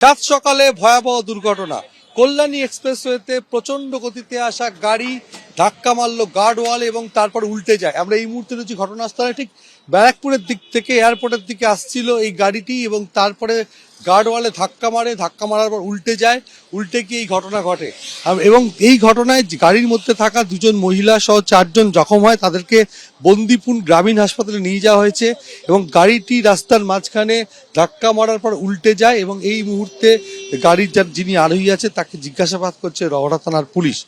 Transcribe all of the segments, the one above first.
সাত সকালে ভয়াবহ দুর্ঘটনা। কল্যাণী এক্সপ্রেসওয়েতে প্রচন্ড গতিতে আসা গাড়ি ধাক্কা মারলো গার্ডওয়াল এবং তারপর উল্টে যায়। আমরা এই মুহূর্তে রয়েছি ঘটনাস্থলে, ঠিক ব্যারাকপুরের দিক থেকে এয়ারপোর্টের দিকে আসছিল এই গাড়িটি এবং তারপরে গার্ডওয়ালে ধাক্কা মারার পর উল্টে যায়। উল্টে গিয়ে এই ঘটনা ঘটে এবং এই ঘটনায় গাড়ির মধ্যে থাকা দুজন মহিলা সহ 4 জন জখম হয়। তাদেরকে বন্দিপুর গ্রামীণ হাসপাতালে নিয়ে যাওয়া হয়েছে এবং গাড়িটি রাস্তার মাঝখানে ধাক্কা মারার পর উল্টে যায় এবং এই মুহূর্তে গাড়ির যিনি আরোহী আছে তাকে জিজ্ঞাসাবাদ করছে রওড়া থানার পুলিশ।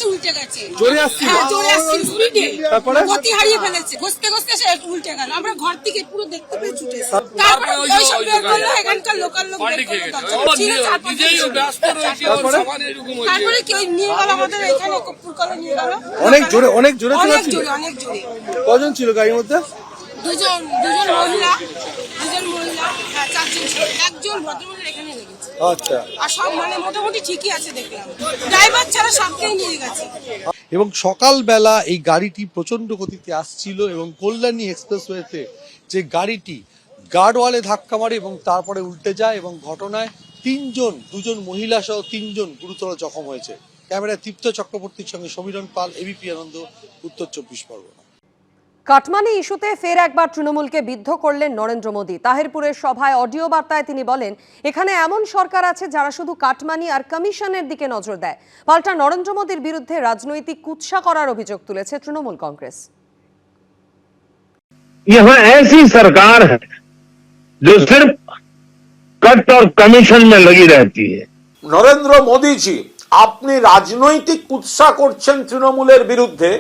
উল্টে গেছে, জোরে আসছিল, জোরে আসছিল, স্পিডে তারপরে গতি হারিয়ে ফেলেছে। ঘষতে সে উল্টে গেল। আমরা ঘর থেকে পুরো দেখতে পেয়ে ছুটে এসেছি। তারপরে ওই সব বের করলো, এখানকার লোকাল লোক বের করলো। তারপরে কি ওই নিয়ে গেল আমাদের এখানে কপুর করে নিয়ে গেল। অনেক জোরে অনেক জোরে অনেক ছিল। জোরে, অনেক জোরে। কজন ছিল গাড়ির মধ্যে? দুজন মহিলা, হ্যাঁ 4 জন ছিল। একজন ভদ্রমহিলা এখানে লেগেছে। আচ্ছা, আর সব মানে মোটামুটি ঠিকই আছে দেখলাম। ড্রাইভার ছাড়া সবকেই নিয়ে গেছে। এবং সকালবেলা এই গাড়িটি প্রচন্ড গতিতে আসছিল এবং কল্যাণী এক্সপ্রেসওয়েতে যে গাড়িটি গার্ডওয়ালে ধাক্কা মারে এবং তারপরে উল্টে যায় এবং ঘটনায় দুজন মহিলা সহ 3 জন গুরুতর জখম হয়েছে। ক্যামেরায় তৃপ্ত চক্রবর্তীর সঙ্গে সমীরণ পাল, এবিপি আনন্দ, উত্তর 24 পরগনা। কাটমানি ইস্যুতে ফের একবার তৃণমূলকে বিদ্ধ করলেন নরেন্দ্র মোদী। তাহিরপুরের সভায় অডিও বার্তায় তিনি বলেন, এখানে এমন সরকার আছে যারা শুধু কাটমানি আর কমিশনের দিকে নজর দেয়। পাল্টা নরেন্দ্র মোদীর বিরুদ্ধে রাজনৈতিক কুৎসা করার অভিযোগ তুলেছে তৃণমূল কংগ্রেস। यहाँ ऐसी सरकार है जो सिर्फ कट और कमीशन में लगी रहती है। নরেন্দ্র মোদীজি, আপনি রাজনৈতিক কুৎসা করছেন তৃণমূলের বিরুদ্ধে।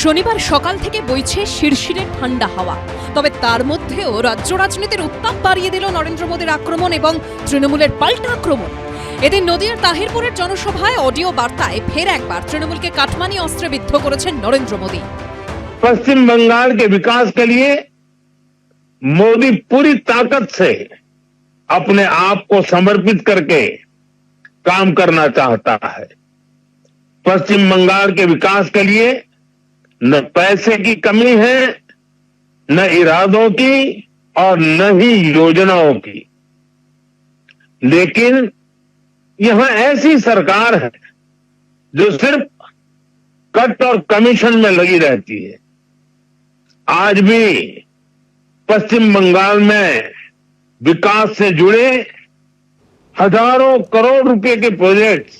শনিবার সকাল থেকে বইছে শিরশিরে ঠান্ডা হাওয়া। তবে তার মধ্যেও রাজ্য রাজনীতির উত্তাপ বাড়িয়ে দিল নরেন্দ্র মোদীর আক্রমণ এবং তৃণমূলের পাল্টা আক্রমণ। এদিন নদিয়ার তাহিরপুরের জনসভায় অডিও বার্তায় ফের একবার তৃণমূলকে কাটমানি অস্ত্রে বিদ্ধ করেছেন নরেন্দ্র মোদী। पश्चिम बंगाल के विकास के लिए मोदी पूरी ताकत से अपने आप को समर्पित करके काम करना चाहता है। पश्चिम बंगाल के विकास के लिए न पैसे की कमी है, न इरादों की और न ही योजनाओं की। लेकिन यहां ऐसी सरकार है जो सिर्फ कट और कमीशन में लगी रहती है। आज भी पश्चिम बंगाल में विकास से जुड़े हजारों करोड़ रुपए के प्रोजेक्ट्स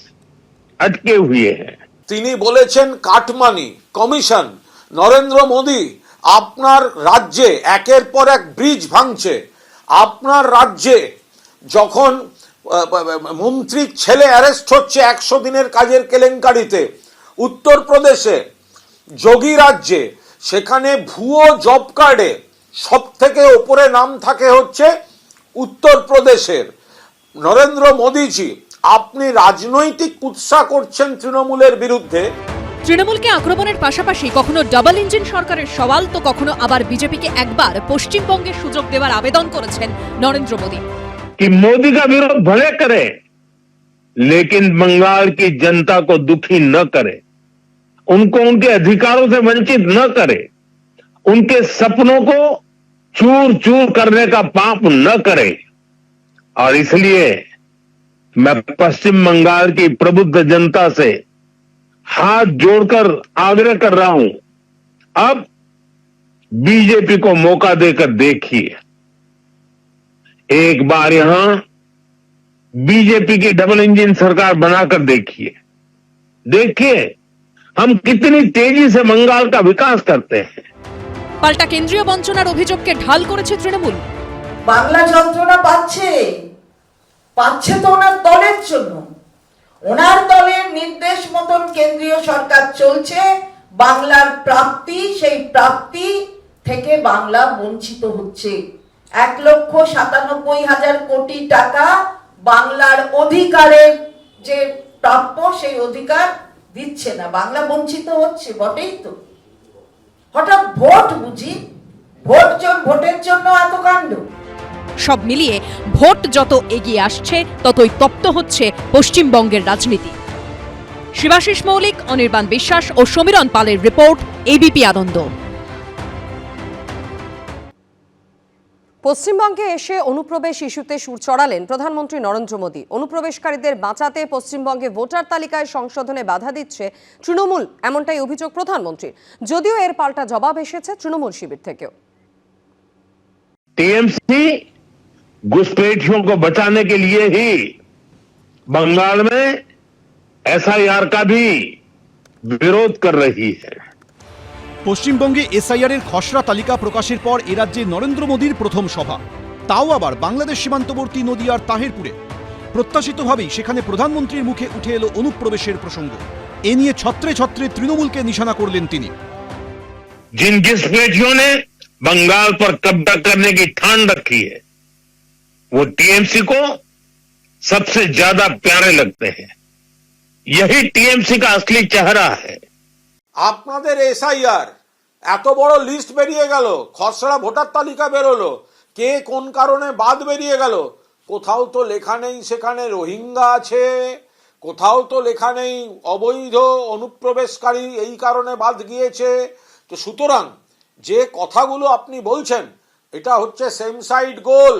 अटके हुए हैं। তিনি বলেছেন কাটমানি, কমিশন। নরেন্দ্র মোদী, আপনার রাজ্যে একের পর এক ব্রিজ ভাঙছে। আপনার রাজ্যে যখন মন্ত্রীর ছেলে অ্যারেস্ট হচ্ছে 100 দিনের কাজের কেলেঙ্কারিতে, উত্তরপ্রদেশে যোগী রাজ্যে, সেখানে ভুয়ো জব কার্ডে সব থেকে ওপরে নাম থাকে হচ্ছে উত্তরপ্রদেশের। নরেন্দ্র মোদীজি, আপনি রাজনৈতিক কুৎসা করছেন তৃণমূলের বিরুদ্ধে। তৃণমূলকে আক্রমণের পাশাপাশি কখনো ডাবল ইঞ্জিন সরকারের সওয়াল তো কখনো আবার বিজেপিকে একবার পশ্চিমবঙ্গের সুযোগ দেওয়ার আবেদন করেছেন নরেন্দ্র মোদী। कि मोदी का विरोध भले करे लेकिन बंगाल की जनता को दुखी न करे, उनको उनके अधिकारों से वंचित न करे, उनके सपनों को चूर चूर करने का पाप न करे। और इसलिए मैं पश्चिम बंगाल की प्रबुद्ध जनता से हाथ जोड़कर आग्रह कर रहा हूं, अब बीजेपी को मौका देकर देखिए। एक बार यहां बीजेपी की डबल इंजन सरकार बनाकर देखिए हम कितनी तेजी से बंगाल का विकास करते हैं। পাল্টা কেন্দ্রীয় বঞ্চনার অভিযোগকে ঢাল করেছে তৃণমূল। বাংলা যন্ত্রণা পাচ্ছে তো ওনার দলের জন্য। ওনার দলের নির্দেশ মতন কেন্দ্রীয় সরকার চলছে। বাংলার প্রাপ্তি, সেই প্রাপ্তি থেকে বাংলা বঞ্চিত হচ্ছে। 1,97,000 কোটি টাকা বাংলার অধিকারের যে প্রাপ্য, সেই অধিকার দিচ্ছে না। বাংলা বঞ্চিত হচ্ছে বটেই তো। হঠাৎ ভোট বুঝি, ভোটের জন্য এত কাণ্ড। সব মিলিয়ে ভোট যত এগিয়ে আসছে ততই তপ্ত হচ্ছে পশ্চিমবঙ্গের রাজনীতি। শিবাশিস মৌলিক, অনির্বাণ বিশ্বাস ও সমীরণ পালের রিপোর্ট, এবিপি আনন্দ। পশ্চিমবঙ্গে এসে অনুপ্রবেশ ইস্যুতে সুর চড়ালেন প্রধানমন্ত্রী নরেন্দ্র মোদী। অনুপ্রবেশকারীদের বাঁচাতে পশ্চিমবঙ্গে ভোটার তালিকায় সংশোধনে বাধা দিচ্ছে তৃণমূল, এমনটাই অভিযোগ প্রধানমন্ত্রীর। যদিও এর পাল্টা জবাব এসেছে তৃণমূল শিবির থেকেও। टीएमसी घुसपैठियों को बचाने के लिए ही बंगाल में एसआईआर का भी विरोध कर रही है। পশ্চিমবঙ্গে এসআইআর এর খসড়া তালিকা প্রকাশের পর এ রাজ্যে নরেন্দ্র মোদীর প্রথম সভা, তাও আবার বাংলাদেশ সীমান্তবর্তী নদিয়ার তাহেরপুরে। প্রত্যাশিতভাবেই সেখানে প্রধানমন্ত্রীর মুখে উঠে এলো অনুপ্রবেশের প্রসঙ্গ। এ নিয়ে ছত্রে ছত্রে তৃণমূলকে নিশানা করলেন তিনি। जिन घुसपैठियों ने बंगाल पर कब्जा करने की ठान रखी है वो टीएमसी को सबसे ज्यादा प्यारे लगते हैं। यही टीएमसी का असली चेहरा है। আপনাদের এসআইআর এত বড় লিস্ট বেরিয়ে গেল, খসড়া ভোটার তালিকা বেরোলো, কে কোন কারণে বাদ বেরিয়ে গেল, কোথাও তো লেখা নেই সেখানে রোহিঙ্গা আছে, কোথাও তো লেখা নেই অবৈধ অনুপ্রবেশকারী এই কারণে বাদ গিয়েছে। তো সুতরাং যে কথাগুলো আপনি বলছেন এটা হচ্ছে সেম সাইড গোল,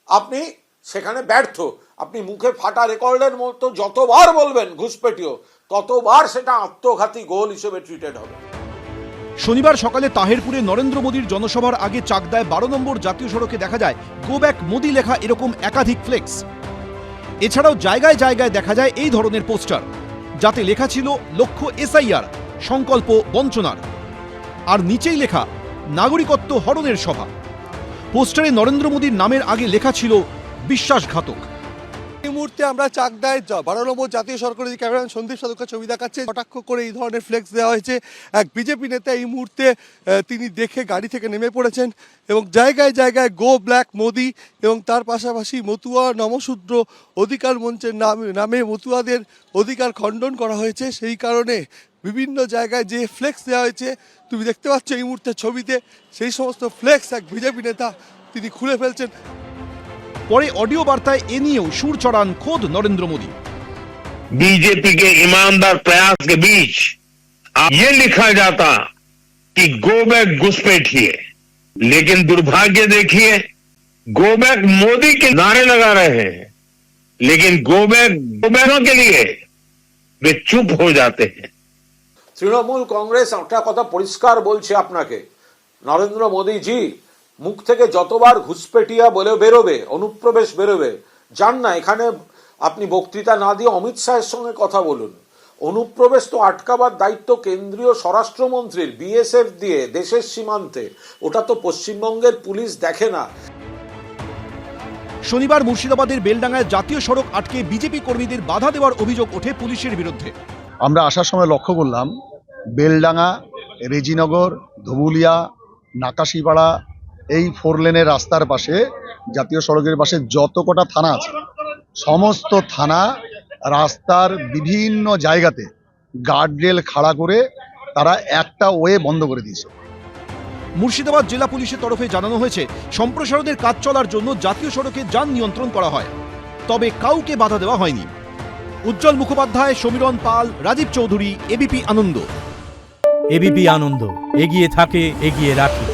আপনি সেখানে ব্যর্থ। আপনি মুখে ফাটা রেকর্ডের মতো যতবার বলবেন ঘুষপেটিও, ততবার সেটা আত্মঘাতী গোল হিসেবে ট্রিটেড হবে। শনিবার সকালে তাহেরপুরে নরেন্দ্র মোদীর জনসভার আগে চাকদায় 12 নম্বর জাতীয় সড়কে দেখা যায় গো ব্যাক মোদি লেখা এরকম একাধিক ফ্লেক্স। এছাড়াও জায়গায় জায়গায় দেখা যায় এই ধরনের পোস্টার, যাতে লেখা ছিল লক্ষ্য এসআইআর, সংকল্প বঞ্চনার, আর নিচেই লেখা নাগরিকত্ব হরণের সভা। পোস্টারে নরেন্দ্র মোদীর নামের আগে লেখা ছিল বিশ্বাসঘাতক। এই মুহূর্তে আমরা চাকদায় 12 নম্বর জাতীয় সরকারি ক্যামেরাম্যান সন্দীপ সাধুকার ছবি দেখাচ্ছে। কটাক্ষ করে এই ধরনের ফ্লেক্স দেওয়া হয়েছে। এক বিজেপি নেতা এই মুহূর্তে তিনি দেখে গাড়ি থেকে নেমে পড়েছেন এবং জায়গায় জায়গায় গো ব্ল্যাক মোদি এবং তার পাশাপাশি মতুয়া নমশূদ্র অধিকার মঞ্চের নামে মতুয়াদের অধিকার খণ্ডন করা হয়েছে। সেই কারণে বিভিন্ন জায়গায় যে ফ্লেক্স দেওয়া হয়েছে তুমি দেখতে পাচ্ছ এই মুহূর্তে ছবিতে, সেই সমস্ত ফ্লেক্স এক বিজেপি নেতা তিনি খুলে ফেলছেন। পরে অডিও বার্তায় এ নিয়েও সুর চড়ান খোদ নরেন্দ্র মোদী। बीजेपी के ईमानदार प्रयास के बीच ये लिखा जाता कि गो बैक घुसपैठिए, लेकिन दुर्भाग्य देखिए गो बैक मोदी के नारे लगा रहे हैं, लेकिन गो बैकों के लिए वे चुप हो जाते हैं। তৃণমূল কংগ্রেস একটা কথা পরিষ্কার বলছে আপনাকে, নরেন্দ্র মোদীজি মুখ থেকে যতবার ঘুষপেটিয়া বলে বেরোবে, অনুপ্রবেশ বেরোবে, যান না এখানে আপনি বক্তৃতা না দিয়ে অমিত শাহের সঙ্গে কথা বলুন। অনুপ্রবেশ তো আটকাবার দায়িত্ব কেন্দ্রীয় স্বরাষ্ট্রমন্ত্রীর, বিএসএফ দিয়ে দেশের সীমান্তে, ওটা তো পশ্চিমবঙ্গের পুলিশ দেখে না। শনিবার মুর্শিদাবাদের বেলডাঙ্গায় জাতীয় সড়ক আটকে বিজেপি কর্মীদের বাধা দেওয়ার অভিযোগ ওঠে পুলিশের বিরুদ্ধে। আমরা আসার সময় লক্ষ্য করলাম বেলডাঙ্গা, রেজিনগর, ধুবুলিয়া, নাকাশিপাড়া এই 4 লেনের রাস্তার পাশে, জাতীয় সড়কের পাশে যত কটা থানা আছে সমস্ত থানা রাস্তার বিভিন্ন জায়গাতে গার্ডরেল খাড়া করে তারা একটা ওয়ে বন্ধ করে দিয়েছে। মুর্শিদাবাদ জেলা পুলিশের তরফে জানানো হয়েছে সম্প্রসারণের কাজ চলার জন্য জাতীয় সড়কে যান নিয়ন্ত্রণ করা হয়, তবে কাউকে বাধা দেওয়া হয়নি। উজ্জ্বল মুখোপাধ্যায়, সমীরণ পাল, রাজীব চৌধুরী, এবিপি আনন্দ। এবিপি আনন্দ, এগিয়ে থাকে, এগিয়ে রাখে।